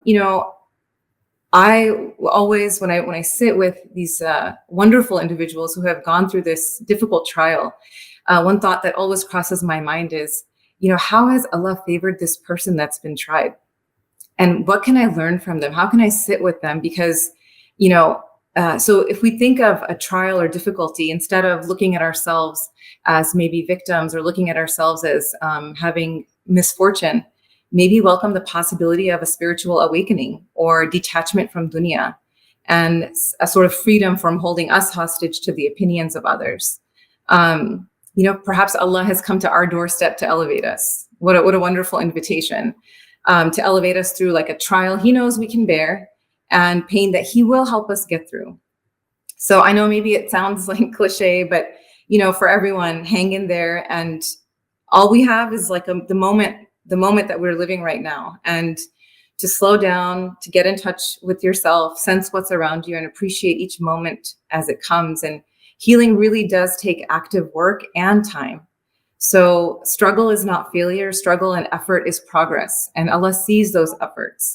you know, I always, when I sit with these wonderful individuals who have gone through this difficult trial, one thought that always crosses my mind is, how has Allah favored this person that's been tried? And what can I learn from them? How can I sit with them? Because, so if we think of a trial or difficulty, instead of looking at ourselves as maybe victims or looking at ourselves as having misfortune, maybe welcome the possibility of a spiritual awakening or detachment from dunya and a sort of freedom from holding us hostage to the opinions of others. Perhaps Allah has come to our doorstep to elevate us. What a wonderful invitation, to elevate us through like a trial He knows we can bear and pain that He will help us get through. So I know maybe it sounds like cliche, but for everyone, hang in there. And all we have is like the moment that we're living right now, and to slow down, to get in touch with yourself, sense what's around you, and appreciate each moment as it comes. And healing really does take active work and time. So struggle is not failure. Struggle and effort is progress. And Allah sees those efforts.